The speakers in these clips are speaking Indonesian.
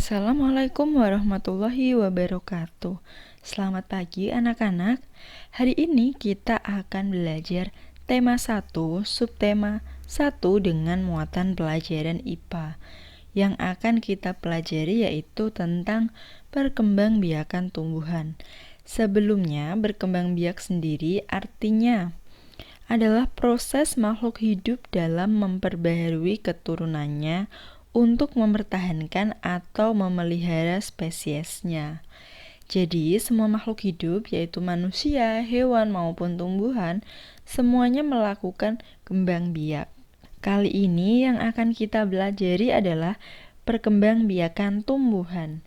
Assalamualaikum warahmatullahi wabarakatuh. Selamat pagi anak-anak. Hari ini kita akan belajar tema 1, subtema 1 dengan muatan pelajaran IPA. Yang akan kita pelajari yaitu tentang perkembangbiakan tumbuhan. Sebelumnya, berkembang biak sendiri artinya adalah proses makhluk hidup dalam memperbaharui keturunannya untuk mempertahankan atau memelihara spesiesnya. Jadi, semua makhluk hidup, yaitu manusia, hewan, maupun tumbuhan, semuanya melakukan kembang biak. Kali ini yang akan kita pelajari adalah perkembangbiakan tumbuhan.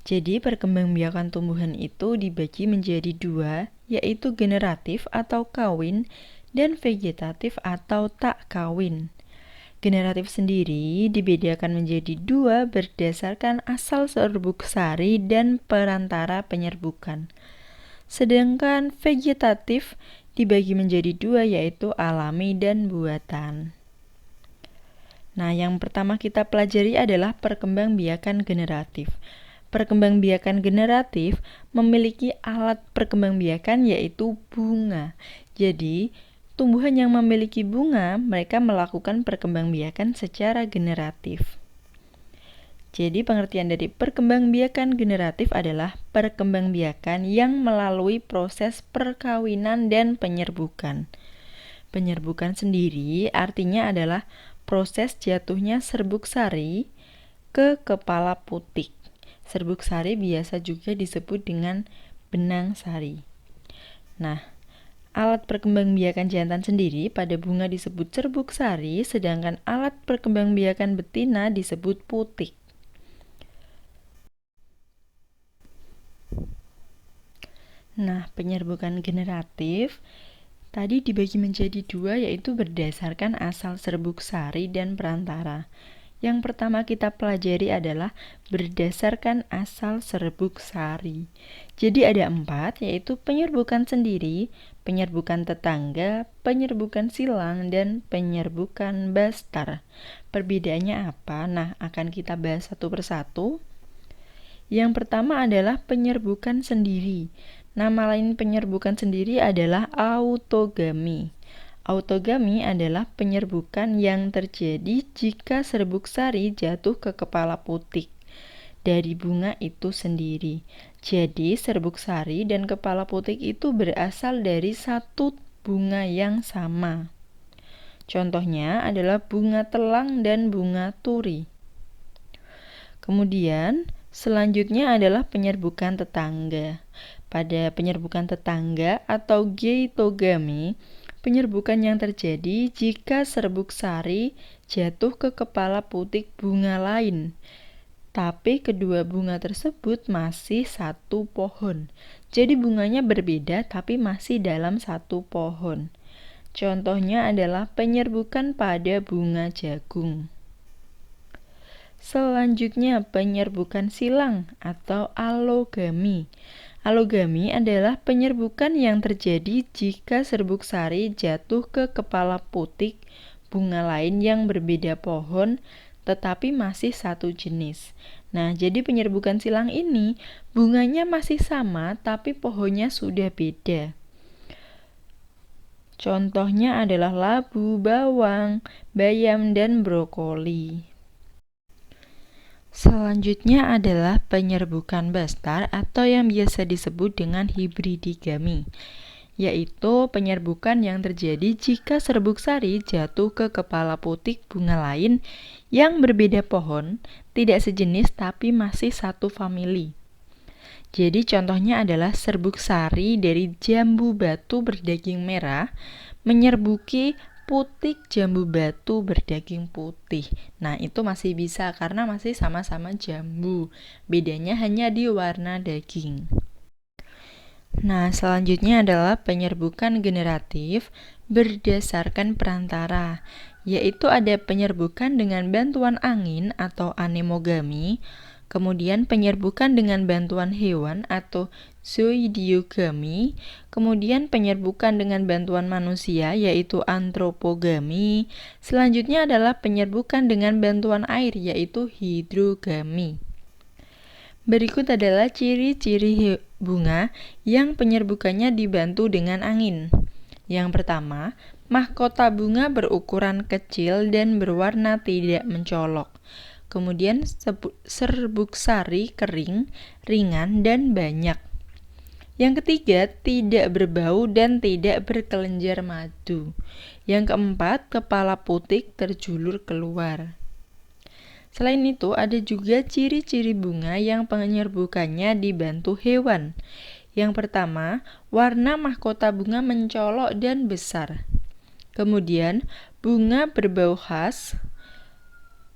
Jadi, perkembangbiakan tumbuhan itu dibagi menjadi dua, yaitu generatif atau kawin, dan vegetatif atau tak kawin. Generatif sendiri dibedakan menjadi dua berdasarkan asal serbuk sari dan perantara penyerbukan. Sedangkan vegetatif dibagi menjadi dua yaitu alami dan buatan. Nah, yang pertama kita pelajari adalah perkembangbiakan generatif. Perkembangbiakan generatif memiliki alat perkembangbiakan yaitu bunga. Jadi, tumbuhan yang memiliki bunga, mereka melakukan perkembangbiakan secara generatif. Jadi, pengertian dari perkembangbiakan generatif adalah perkembangbiakan yang melalui proses perkawinan dan penyerbukan. Penyerbukan sendiri artinya adalah proses jatuhnya serbuk sari ke kepala putik. Serbuk sari biasa juga disebut dengan benang sari. Nah, alat perkembangbiakan jantan sendiri pada bunga disebut serbuk sari, sedangkan alat perkembangbiakan betina disebut putik. Nah, penyerbukan generatif tadi dibagi menjadi dua, yaitu berdasarkan asal serbuk sari dan perantara. Yang pertama kita pelajari adalah berdasarkan asal serbuk sari. Jadi ada 4, yaitu penyerbukan sendiri, penyerbukan tetangga, penyerbukan silang, dan penyerbukan bastar. Perbedaannya apa? Nah, akan kita bahas satu persatu. Yang pertama adalah penyerbukan sendiri. Nama lain penyerbukan sendiri adalah autogami. Autogami adalah penyerbukan yang terjadi jika serbuk sari jatuh ke kepala putik dari bunga itu sendiri. Jadi, serbuk sari dan kepala putik itu berasal dari satu bunga yang sama. Contohnya adalah bunga telang dan bunga turi. Kemudian, selanjutnya adalah penyerbukan tetangga. Pada penyerbukan tetangga atau geitogami, penyerbukan yang terjadi jika serbuk sari jatuh ke kepala putik bunga lain, tapi kedua bunga tersebut masih satu pohon. Jadi bunganya berbeda tapi masih dalam satu pohon. Contohnya adalah penyerbukan pada bunga jagung. Selanjutnya penyerbukan silang atau alogami. Alogami adalah penyerbukan yang terjadi jika serbuk sari jatuh ke kepala putik bunga lain yang berbeda pohon tetapi masih satu jenis. Nah, jadi penyerbukan silang ini bunganya masih sama tapi pohonnya sudah beda. Contohnya adalah labu, bawang, bayam, dan brokoli. Selanjutnya adalah penyerbukan bastar atau yang biasa disebut dengan hibridigami, yaitu penyerbukan yang terjadi jika serbuk sari jatuh ke kepala putik bunga lain yang berbeda pohon, tidak sejenis tapi masih satu famili. Jadi contohnya adalah serbuk sari dari jambu batu berdaging merah menyerbuki putik jambu batu berdaging putih. Nah, itu masih bisa karena masih sama-sama jambu. Bedanya hanya di warna daging. Nah, selanjutnya adalah penyerbukan generatif berdasarkan perantara, yaitu ada penyerbukan dengan bantuan angin atau anemogami, kemudian penyerbukan dengan bantuan hewan atau zoidiogami, kemudian penyerbukan dengan bantuan manusia yaitu antropogami, selanjutnya adalah penyerbukan dengan bantuan air yaitu hidrogami. Berikut adalah ciri-ciri bunga yang penyerbukannya dibantu dengan angin. Yang pertama, mahkota bunga berukuran kecil dan berwarna tidak mencolok. Kemudian serbuk sari kering, ringan, dan banyak. Yang ketiga, tidak berbau dan tidak berkelenjar madu. Yang keempat, kepala putik terjulur keluar. Selain itu, ada juga ciri-ciri bunga yang penyerbukannya dibantu hewan. Yang pertama, warna mahkota bunga mencolok dan besar. Kemudian, bunga berbau khas.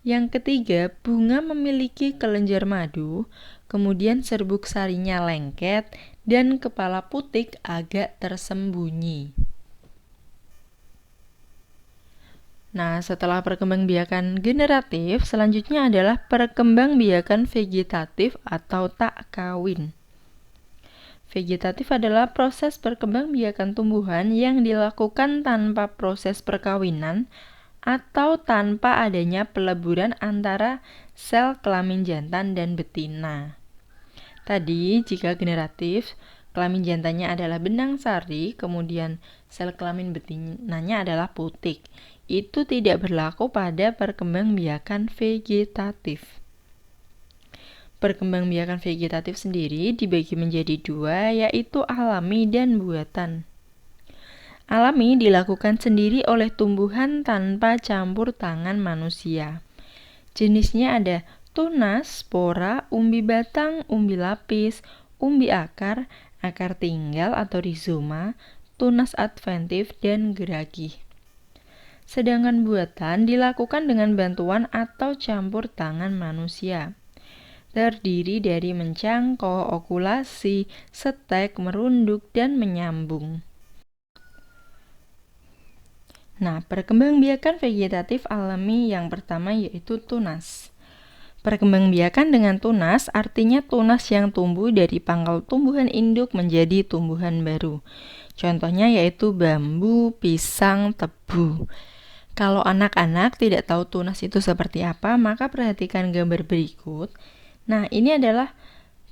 Yang ketiga, bunga memiliki kelenjar madu, kemudian serbuk sarinya lengket, dan kepala putik agak tersembunyi. Nah, setelah perkembangbiakan generatif, selanjutnya adalah perkembangbiakan vegetatif atau tak kawin. Vegetatif adalah proses perkembangbiakan tumbuhan yang dilakukan tanpa proses perkawinan atau tanpa adanya peleburan antara sel kelamin jantan dan betina. Tadi, jika generatif, kelamin jantannya adalah benang sari, kemudian sel kelamin betinanya adalah putik. Itu tidak berlaku pada perkembangbiakan vegetatif. Perkembangbiakan vegetatif sendiri dibagi menjadi dua, yaitu alami dan buatan. Alami dilakukan sendiri oleh tumbuhan tanpa campur tangan manusia. Jenisnya ada tunas, spora, umbi batang, umbi lapis, umbi akar, akar tinggal atau rizoma, tunas adventif, dan geragih. Sedangkan buatan dilakukan dengan bantuan atau campur tangan manusia. Terdiri dari mencangkok, okulasi, setek, merunduk, dan menyambung. Nah, perkembangbiakan vegetatif alami yang pertama yaitu tunas. Perkembangbiakan dengan tunas artinya tunas yang tumbuh dari pangkal tumbuhan induk menjadi tumbuhan baru. Contohnya yaitu bambu, pisang, tebu. Kalau anak-anak tidak tahu tunas itu seperti apa, maka perhatikan gambar berikut. Nah, ini adalah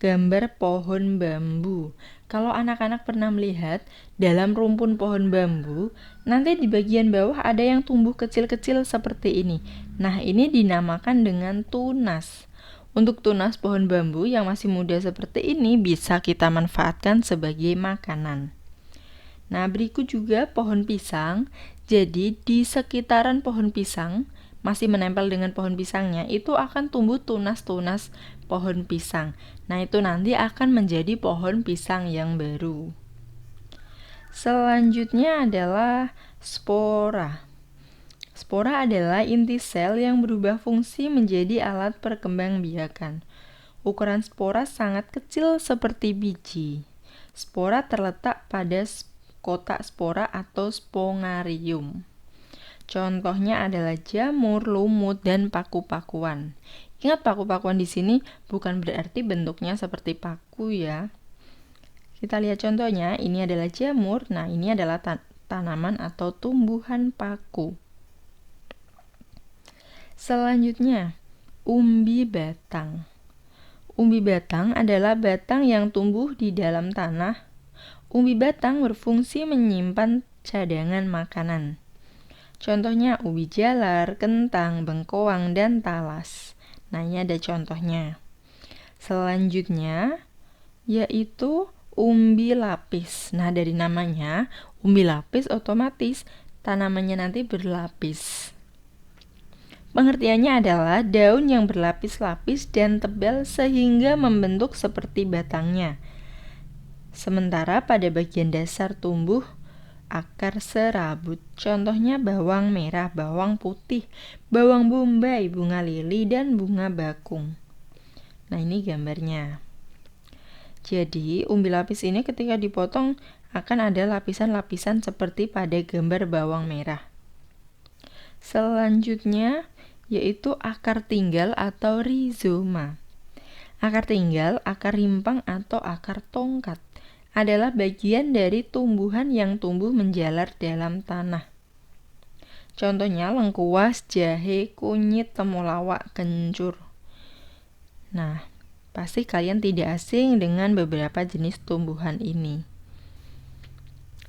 gambar pohon bambu. Kalau anak-anak pernah melihat dalam rumpun pohon bambu, nanti di bagian bawah ada yang tumbuh kecil-kecil seperti ini. Nah, ini dinamakan dengan tunas. Untuk tunas pohon bambu yang masih muda seperti ini bisa kita manfaatkan sebagai makanan. Nah, berikut juga pohon pisang. Jadi, di sekitaran pohon pisang, masih menempel dengan pohon pisangnya, itu akan tumbuh tunas-tunas pohon pisang. Nah, itu nanti akan menjadi pohon pisang yang baru. Selanjutnya adalah spora. Spora adalah inti sel yang berubah fungsi menjadi alat perkembangbiakan. Ukuran spora sangat kecil seperti biji. Spora terletak pada kotak spora atau spongarium. Contohnya adalah jamur, lumut, dan paku-pakuan. Ingat, paku-pakuan di sini bukan berarti bentuknya seperti paku ya. Kita lihat contohnya, ini adalah jamur, nah ini adalah tanaman atau tumbuhan paku. Selanjutnya, umbi batang. Umbi batang adalah batang yang tumbuh di dalam tanah. Umbi batang berfungsi menyimpan cadangan makanan. Contohnya ubi jalar, kentang, bengkoang, dan talas. Nah, ini ada contohnya. Selanjutnya, yaitu umbi lapis. Nah, dari namanya, umbi lapis otomatis tanamannya nanti berlapis. Pengertiannya adalah daun yang berlapis-lapis dan tebal sehingga membentuk seperti batangnya. Sementara pada bagian dasar tumbuh akar serabut. Contohnya bawang merah, bawang putih, bawang bombay, bunga lili, dan bunga bakung. Nah, ini gambarnya. Jadi, umbi lapis ini ketika dipotong akan ada lapisan-lapisan seperti pada gambar bawang merah. Selanjutnya yaitu akar tinggal atau rizoma. Akar tinggal, akar rimpang, atau akar tongkat adalah bagian dari tumbuhan yang tumbuh menjalar dalam tanah. Contohnya lengkuas, jahe, kunyit, temulawak, kencur. Nah, Pasti kalian tidak asing dengan beberapa jenis tumbuhan ini.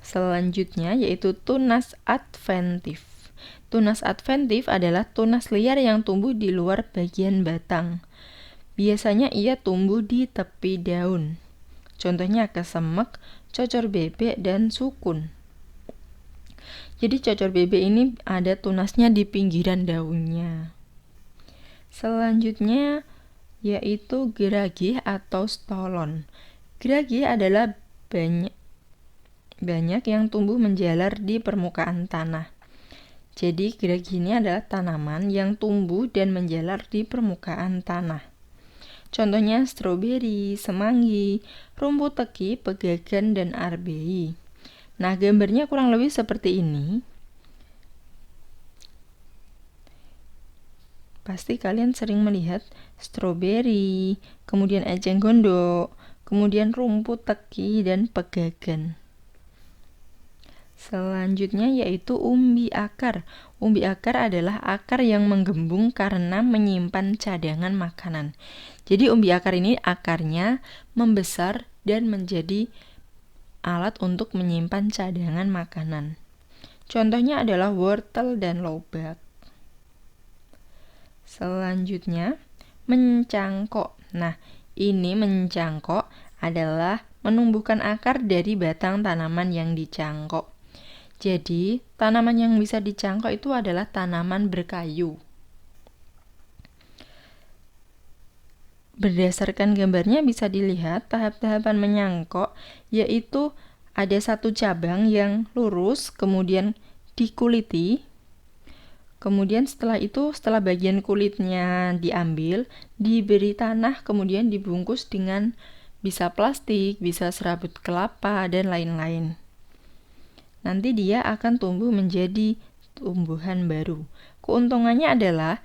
Selanjutnya yaitu tunas adventif. Tunas adventif adalah tunas liar yang tumbuh di luar bagian batang. Biasanya ia tumbuh di tepi daun. Contohnya kesemek, cocor bebek, dan sukun. Jadi cocor bebek ini ada tunasnya di pinggiran daunnya. Selanjutnya yaitu geragih atau stolon. Geragih adalah banyak yang tumbuh menjalar di permukaan tanah. Jadi geragih ini adalah tanaman yang tumbuh dan menjalar di permukaan tanah. Contohnya stroberi, semanggi, rumput teki, pegagan, dan arbei. Nah, gambarnya kurang lebih seperti ini. Pasti kalian sering melihat stroberi, kemudian eceng gondok, kemudian rumput teki, dan pegagan. Selanjutnya yaitu umbi akar. Umbi akar adalah akar yang menggembung karena menyimpan cadangan makanan. Jadi umbi akar ini akarnya membesar dan menjadi alat untuk menyimpan cadangan makanan. Contohnya adalah wortel dan lobak. Selanjutnya, mencangkok. Nah, ini mencangkok adalah menumbuhkan akar dari batang tanaman yang dicangkok. Jadi, tanaman yang bisa dicangkok itu adalah tanaman berkayu. Berdasarkan gambarnya bisa dilihat tahap-tahapan menyangkok, yaitu ada satu cabang yang lurus, kemudian dikuliti. Kemudian setelah bagian kulitnya diambil, diberi tanah, kemudian dibungkus dengan bisa plastik, bisa serabut kelapa, dan lain-lain. Nanti dia akan tumbuh menjadi tumbuhan baru. Keuntungannya adalah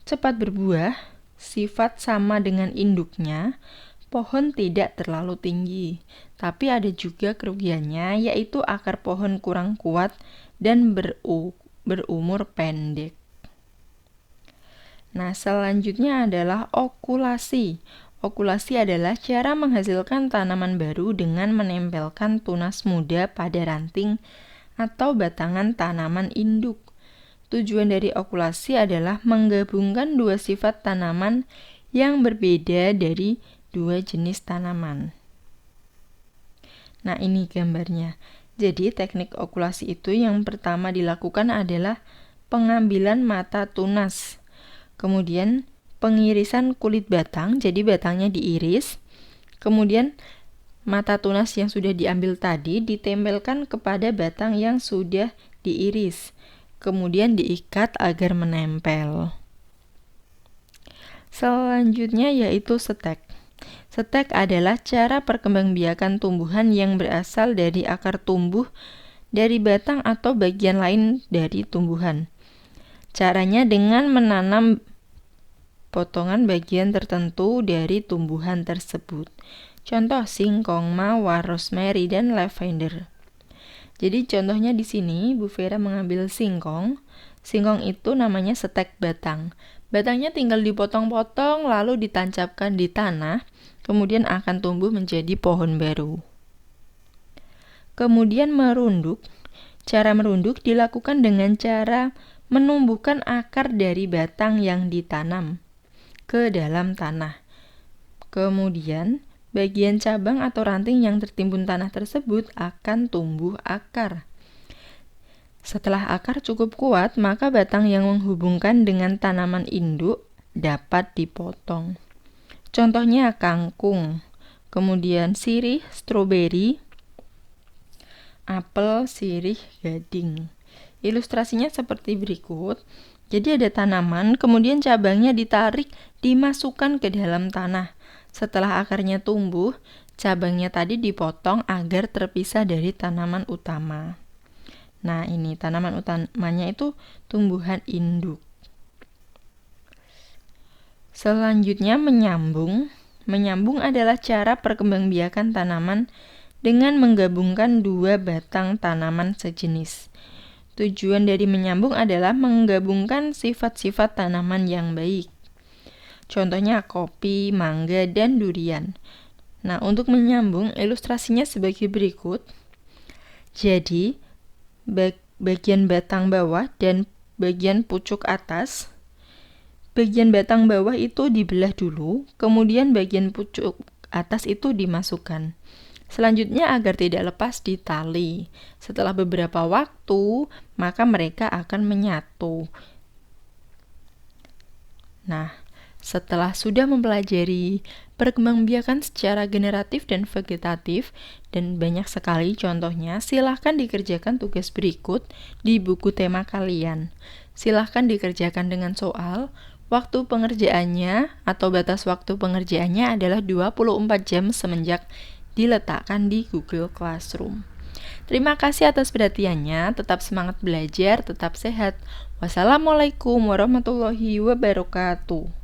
cepat berbuah, sifat sama dengan induknya, pohon tidak terlalu tinggi. Tapi ada juga kerugiannya, yaitu akar pohon kurang kuat dan berumur pendek. Nah, selanjutnya adalah okulasi. Okulasi adalah cara menghasilkan tanaman baru dengan menempelkan tunas muda pada ranting atau batangan tanaman induk. Tujuan dari okulasi adalah menggabungkan dua sifat tanaman yang berbeda dari dua jenis tanaman. Nah, ini gambarnya. Jadi, teknik okulasi itu yang pertama dilakukan adalah pengambilan mata tunas. Kemudian pengirisan kulit batang, jadi batangnya diiris. Kemudian mata tunas yang sudah diambil tadi ditempelkan kepada batang yang sudah diiris. Kemudian diikat agar menempel. Selanjutnya yaitu stek. Stek adalah cara perkembangbiakan tumbuhan yang berasal dari akar tumbuh dari batang atau bagian lain dari tumbuhan. Caranya dengan menanam potongan bagian tertentu dari tumbuhan tersebut. Contoh singkong, mawar, rosemary, dan lavender. Jadi contohnya di sini Bu Vera mengambil singkong. Singkong itu namanya stek batang. Batangnya tinggal dipotong-potong lalu ditancapkan di tanah, kemudian akan tumbuh menjadi pohon baru. Kemudian merunduk. Cara merunduk dilakukan dengan cara menumbuhkan akar dari batang yang ditanam ke dalam tanah. Kemudian, bagian cabang atau ranting yang tertimbun tanah tersebut akan tumbuh akar. Setelah akar cukup kuat, maka batang yang menghubungkan dengan tanaman induk dapat dipotong. Contohnya kangkung, kemudian sirih, stroberi, apel, sirih, gading. Ilustrasinya seperti berikut. Jadi ada tanaman, kemudian cabangnya ditarik, dimasukkan ke dalam tanah. Setelah akarnya tumbuh, cabangnya tadi dipotong agar terpisah dari tanaman utama. Nah, ini tanaman utamanya itu tumbuhan induk. Selanjutnya menyambung. Menyambung adalah cara perkembangbiakan tanaman dengan menggabungkan dua batang tanaman sejenis. Tujuan dari menyambung adalah menggabungkan sifat-sifat tanaman yang baik. Contohnya kopi, mangga, dan durian. Nah, untuk menyambung ilustrasinya sebagai berikut. Jadi, bagian batang bawah dan bagian pucuk atas. Bagian batang bawah itu dibelah dulu, kemudian bagian pucuk atas itu dimasukkan. Selanjutnya agar tidak lepas ditali. Setelah beberapa waktu, maka mereka akan menyatu. Nah, setelah sudah mempelajari perkembangbiakan secara generatif dan vegetatif, dan banyak sekali contohnya, silahkan dikerjakan tugas berikut di buku tema kalian. Silahkan dikerjakan dengan soal. Waktu pengerjaannya atau batas waktu pengerjaannya adalah 24 jam semenjak diletakkan di Google Classroom. Terima kasih atas perhatiannya, tetap semangat belajar, tetap sehat. Wassalamualaikum warahmatullahi wabarakatuh.